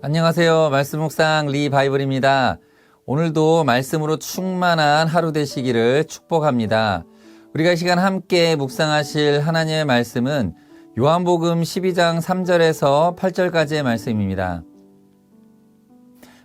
안녕하세요. 말씀 묵상 리바이블입니다. 오늘도 말씀으로 충만한 하루 되시기를 축복합니다. 우리가 이 시간 함께 묵상하실 하나님의 말씀은 요한복음 12장 3절에서 8절까지의 말씀입니다.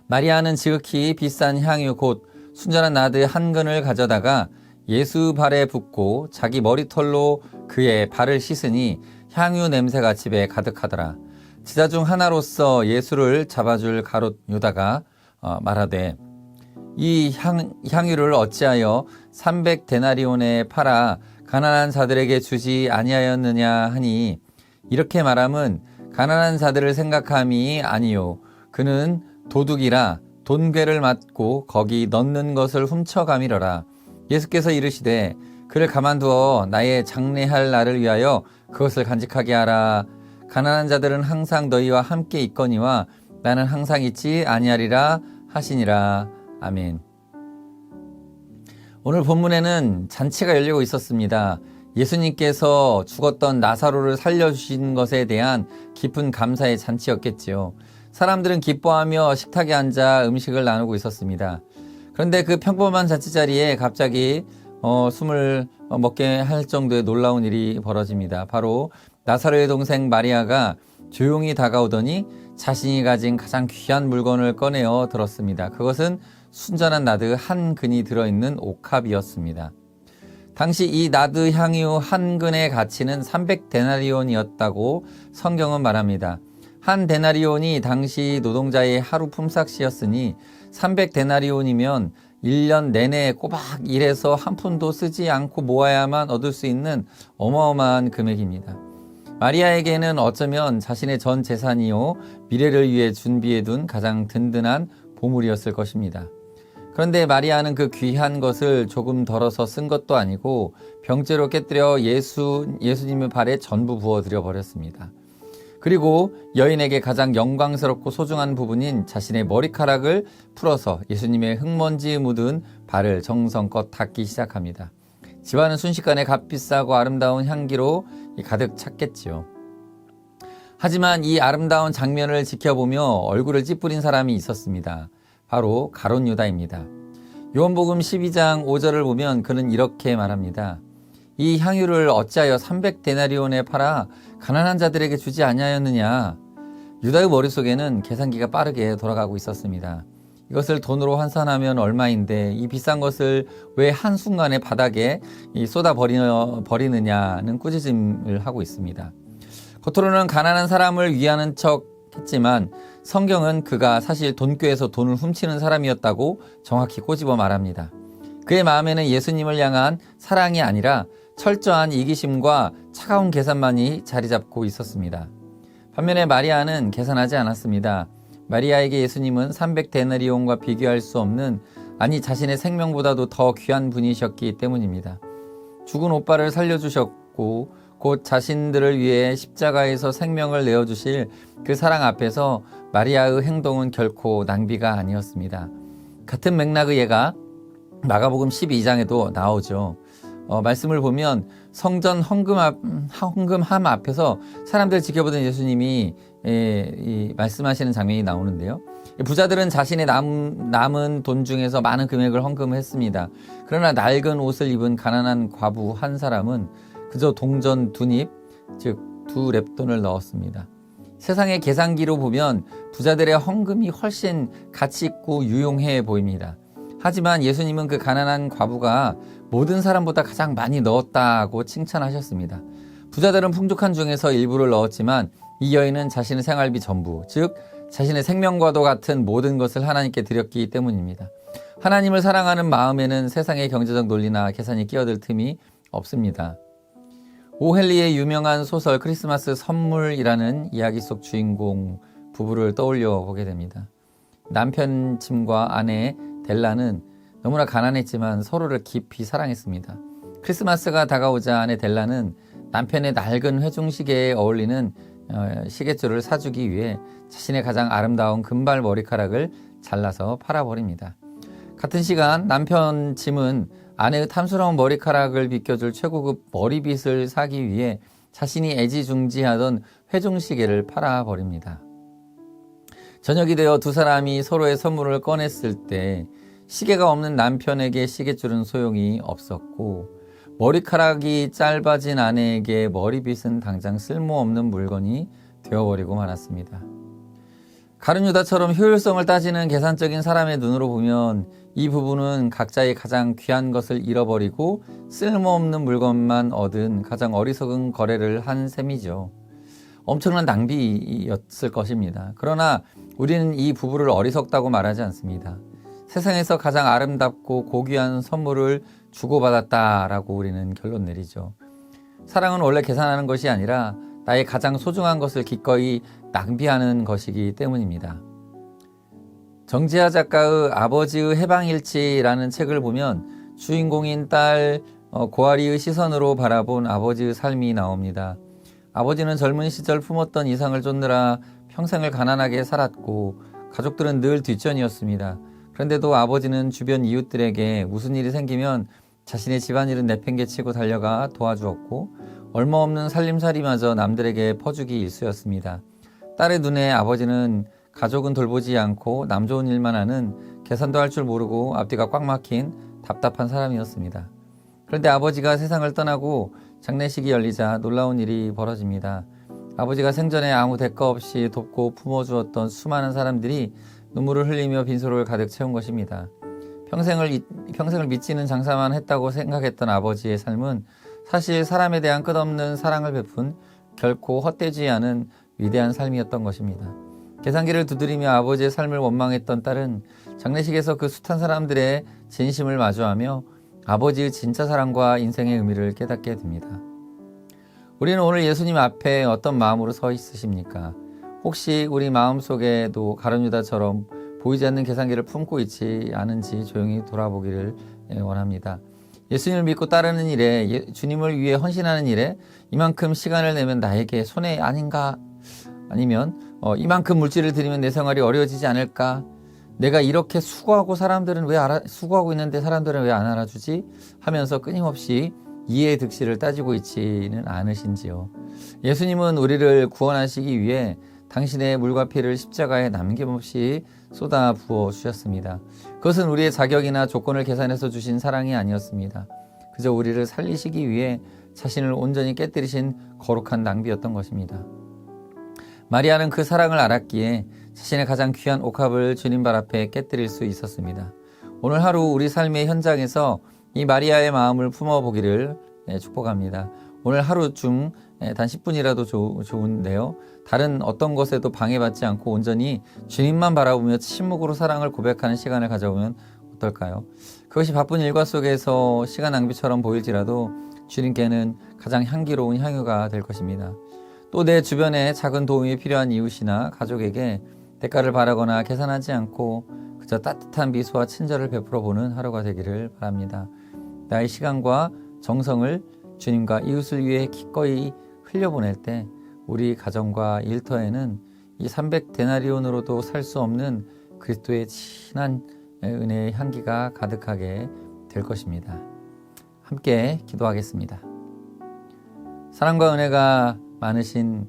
마리아는 지극히 비싼 향유 곧 순전한 나드 한 근을 가져다가 예수 발에 붓고 자기 머리털로 그의 발을 씻으니 향유 냄새가 집에 가득하더라. 제자 중 하나로서 예수를 잡아줄 가롯 유다가 말하되 이 향유를 어찌하여 300데나리온에 팔아 가난한 자들에게 주지 아니하였느냐 하니, 이렇게 말함은 가난한 자들을 생각함이 아니요 그는 도둑이라 돈괴를 맞고 거기 넣는 것을 훔쳐가미러라. 예수께서 이르시되 그를 가만두어 나의 장례할 날을 위하여 그것을 간직하게 하라. 가난한 자들은 항상 너희와 함께 있거니와 나는 항상 있지 아니하리라 하시니라. 아멘. 오늘 본문에는 잔치가 열리고 있었습니다. 예수님께서 죽었던 나사로를 살려주신 것에 대한 깊은 감사의 잔치였겠지요. 사람들은 기뻐하며 식탁에 앉아 음식을 나누고 있었습니다. 그런데 그 평범한 잔치 자리에 갑자기 숨을 먹게 할 정도의 놀라운 일이 벌어집니다. 바로 나사로의 동생 마리아가 조용히 다가오더니 자신이 가진 가장 귀한 물건을 꺼내어 들었습니다. 그것은 순전한 나드 한 근이 들어있는 옥합이었습니다. 당시 이 나드 향유 한 근의 가치는 300데나리온이었다고 성경은 말합니다. 한 데나리온이 당시 노동자의 하루 품삯이었으니 300데나리온이면 1년 내내 꼬박 일해서 한 푼도 쓰지 않고 모아야만 얻을 수 있는 어마어마한 금액입니다. 마리아에게는 어쩌면 자신의 전 재산이요 미래를 위해 준비해둔 가장 든든한 보물이었을 것입니다. 그런데 마리아는 그 귀한 것을 조금 덜어서 쓴 것도 아니고 병째로 깨뜨려 예수님의 발에 전부 부어드려 버렸습니다. 그리고 여인에게 가장 영광스럽고 소중한 부분인 자신의 머리카락을 풀어서 예수님의 흙먼지 묻은 발을 정성껏 닦기 시작합니다. 집안은 순식간에 값비싸고 아름다운 향기로 가득 찼겠지요. 하지만 이 아름다운 장면을 지켜보며 얼굴을 찌푸린 사람이 있었습니다. 바로 가롯 유다입니다. 요한복음 12장 5절을 보면 그는 이렇게 말합니다. 이 향유를 어찌하여 300데나리온에 팔아 가난한 자들에게 주지 아니하였느냐. 유다의 머릿속에는 계산기가 빠르게 돌아가고 있었습니다. 이것을 돈으로 환산하면 얼마인데 이 비싼 것을 왜 한순간에 바닥에 쏟아 버리느냐는 꾸짖음을 하고 있습니다. 겉으로는 가난한 사람을 위하는 척 했지만 성경은 그가 사실 돈꾀에서 돈을 훔치는 사람이었다고 정확히 꼬집어 말합니다. 그의 마음에는 예수님을 향한 사랑이 아니라 철저한 이기심과 차가운 계산만이 자리 잡고 있었습니다. 반면에 마리아는 계산하지 않았습니다. 마리아에게 예수님은 300데나리온과 비교할 수 없는, 아니 자신의 생명보다도 더 귀한 분이셨기 때문입니다. 죽은 오빠를 살려주셨고 곧 자신들을 위해 십자가에서 생명을 내어주실 그 사랑 앞에서 마리아의 행동은 결코 낭비가 아니었습니다. 같은 맥락의 예가 마가복음 12장에도 나오죠. 말씀을 보면 성전 헌금함 앞에서 사람들 지켜보던 예수님이 말씀하시는 장면이 나오는데요. 부자들은 자신의 남은 돈 중에서 많은 금액을 헌금했습니다. 그러나 낡은 옷을 입은 가난한 과부 한 사람은 그저 동전 2닙, 즉 2렙돈을 넣었습니다. 세상의 계산기로 보면 부자들의 헌금이 훨씬 가치 있고 유용해 보입니다. 하지만 예수님은 그 가난한 과부가 모든 사람보다 가장 많이 넣었다고 칭찬하셨습니다. 부자들은 풍족한 중에서 일부를 넣었지만 이 여인은 자신의 생활비 전부, 즉 자신의 생명과도 같은 모든 것을 하나님께 드렸기 때문입니다. 하나님을 사랑하는 마음에는 세상의 경제적 논리나 계산이 끼어들 틈이 없습니다. 오헨리의 유명한 소설 크리스마스 선물이라는 이야기 속 주인공 부부를 떠올려 보게 됩니다. 남편 짐과 아내 델라는 너무나 가난했지만 서로를 깊이 사랑했습니다. 크리스마스가 다가오자 아내 델라는 남편의 낡은 회중시계에 어울리는 시계줄을 사주기 위해 자신의 가장 아름다운 금발 머리카락을 잘라서 팔아버립니다. 같은 시간 남편 짐은 아내의 탐스러운 머리카락을 비껴줄 최고급 머리빗을 사기 위해 자신이 애지중지하던 회중시계를 팔아버립니다. 저녁이 되어 두 사람이 서로의 선물을 꺼냈을 때 시계가 없는 남편에게 시계줄은 소용이 없었고 머리카락이 짧아진 아내에게 머리빗은 당장 쓸모없는 물건이 되어버리고 말았습니다. 가룟 유다처럼 효율성을 따지는 계산적인 사람의 눈으로 보면 이 부부는 각자의 가장 귀한 것을 잃어버리고 쓸모없는 물건만 얻은 가장 어리석은 거래를 한 셈이죠. 엄청난 낭비였을 것입니다. 그러나 우리는 이 부부를 어리석다고 말하지 않습니다. 세상에서 가장 아름답고 고귀한 선물을 주고받았다라고 우리는 결론 내리죠. 사랑은 원래 계산하는 것이 아니라 나의 가장 소중한 것을 기꺼이 낭비하는 것이기 때문입니다. 정지하 작가의 아버지의 해방일지라는 책을 보면 주인공인 딸 고아리의 시선으로 바라본 아버지의 삶이 나옵니다. 아버지는 젊은 시절 품었던 이상을 쫓느라 평생을 가난하게 살았고 가족들은 늘 뒷전이었습니다. 그런데도 아버지는 주변 이웃들에게 무슨 일이 생기면 자신의 집안일은 내팽개치고 달려가 도와주었고 얼마 없는 살림살이마저 남들에게 퍼주기 일쑤였습니다. 딸의 눈에 아버지는 가족은 돌보지 않고 남 좋은 일만 하는 계산도 할 줄 모르고 앞뒤가 꽉 막힌 답답한 사람이었습니다. 그런데 아버지가 세상을 떠나고 장례식이 열리자 놀라운 일이 벌어집니다. 아버지가 생전에 아무 대가 없이 돕고 품어주었던 수많은 사람들이 눈물을 흘리며 빈소를 가득 채운 것입니다. 평생을 미치는 장사만 했다고 생각했던 아버지의 삶은 사실 사람에 대한 끝없는 사랑을 베푼 결코 헛되지 않은 위대한 삶이었던 것입니다. 계산기를 두드리며 아버지의 삶을 원망했던 딸은 장례식에서 그 숱한 사람들의 진심을 마주하며 아버지의 진짜 사랑과 인생의 의미를 깨닫게 됩니다. 우리는 오늘 예수님 앞에 어떤 마음으로 서 있으십니까? 혹시 우리 마음속에도 가룟 유다처럼 보이지 않는 계산기를 품고 있지 않은지 조용히 돌아보기를 원합니다. 예수님을 믿고 따르는 일에, 주님을 위해 헌신하는 일에 이만큼 시간을 내면 나에게 손해 아닌가? 아니면 이만큼 물질을 들이면 내 생활이 어려워지지 않을까? 내가 이렇게 수고하고 수고하고 있는데 사람들은 왜 안 알아주지? 하면서 끊임없이 이해의 득실을 따지고 있지는 않으신지요. 예수님은 우리를 구원하시기 위해 당신의 물과 피를 십자가에 남김없이 쏟아 부어 주셨습니다. 그것은 우리의 자격이나 조건을 계산해서 주신 사랑이 아니었습니다. 그저 우리를 살리시기 위해 자신을 온전히 깨뜨리신 거룩한 낭비였던 것입니다. 마리아는 그 사랑을 알았기에 자신의 가장 귀한 옥합을 주님 발 앞에 깨뜨릴 수 있었습니다. 오늘 하루 우리 삶의 현장에서 이 마리아의 마음을 품어보기를 축복합니다. 오늘 하루 중 단 10분이라도 좋은데요. 다른 어떤 것에도 방해받지 않고 온전히 주님만 바라보며 침묵으로 사랑을 고백하는 시간을 가져보면 어떨까요? 그것이 바쁜 일과 속에서 시간 낭비처럼 보일지라도 주님께는 가장 향기로운 향유가 될 것입니다. 또 내 주변에 작은 도움이 필요한 이웃이나 가족에게 대가를 바라거나 계산하지 않고 그저 따뜻한 미소와 친절을 베풀어 보는 하루가 되기를 바랍니다. 나의 시간과 정성을 주님과 이웃을 위해 기꺼이 흘려보낼 때 우리 가정과 일터에는 이 300데나리온으로도 살 수 없는 그리스도의 진한 은혜의 향기가 가득하게 될 것입니다. 함께 기도하겠습니다. 사랑과 은혜가 많으신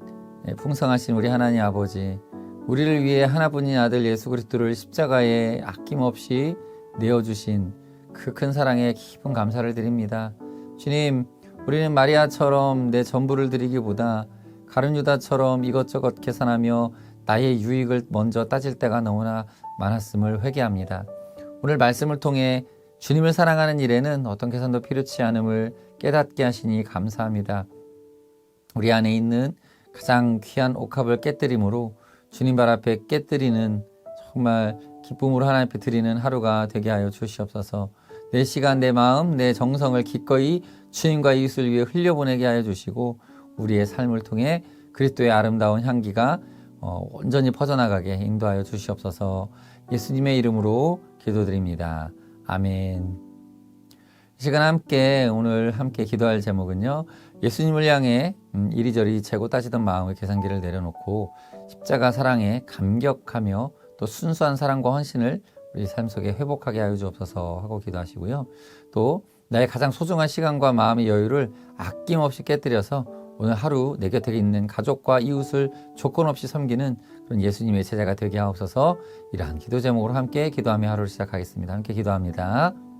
풍성하신 우리 하나님 아버지, 우리를 위해 하나뿐인 아들 예수 그리스도를 십자가에 아낌없이 내어주신 그 큰 사랑에 깊은 감사를 드립니다. 주님, 우리는 마리아처럼 내 전부를 드리기보다 가룟 유다처럼 이것저것 계산하며 나의 유익을 먼저 따질 때가 너무나 많았음을 회개합니다. 오늘 말씀을 통해 주님을 사랑하는 일에는 어떤 계산도 필요치 않음을 깨닫게 하시니 감사합니다. 우리 안에 있는 가장 귀한 옥합을 깨뜨림으로 주님 발 앞에 깨뜨리는 정말 기쁨으로 하나님 앞에 드리는 하루가 되게 하여 주시옵소서. 내 시간, 내 마음, 내 정성을 기꺼이 주님과 이웃을 위해 흘려보내게 하여 주시고 우리의 삶을 통해 그리스도의 아름다운 향기가 온전히 퍼져나가게 인도하여 주시옵소서. 예수님의 이름으로 기도드립니다. 아멘. 이 시간 오늘 함께 기도할 제목은요, 예수님을 향해 이리저리 재고 따지던 마음의 계산기를 내려놓고 십자가 사랑에 감격하며 또 순수한 사랑과 헌신을 우리 삶 속에 회복하게 하여 주옵소서 하고 기도하시고요. 또 나의 가장 소중한 시간과 마음의 여유를 아낌없이 깨뜨려서 오늘 하루 내 곁에 있는 가족과 이웃을 조건 없이 섬기는 그런 예수님의 제자가 되게 하옵소서. 이러한 기도 제목으로 함께 기도하며 하루를 시작하겠습니다. 함께 기도합니다.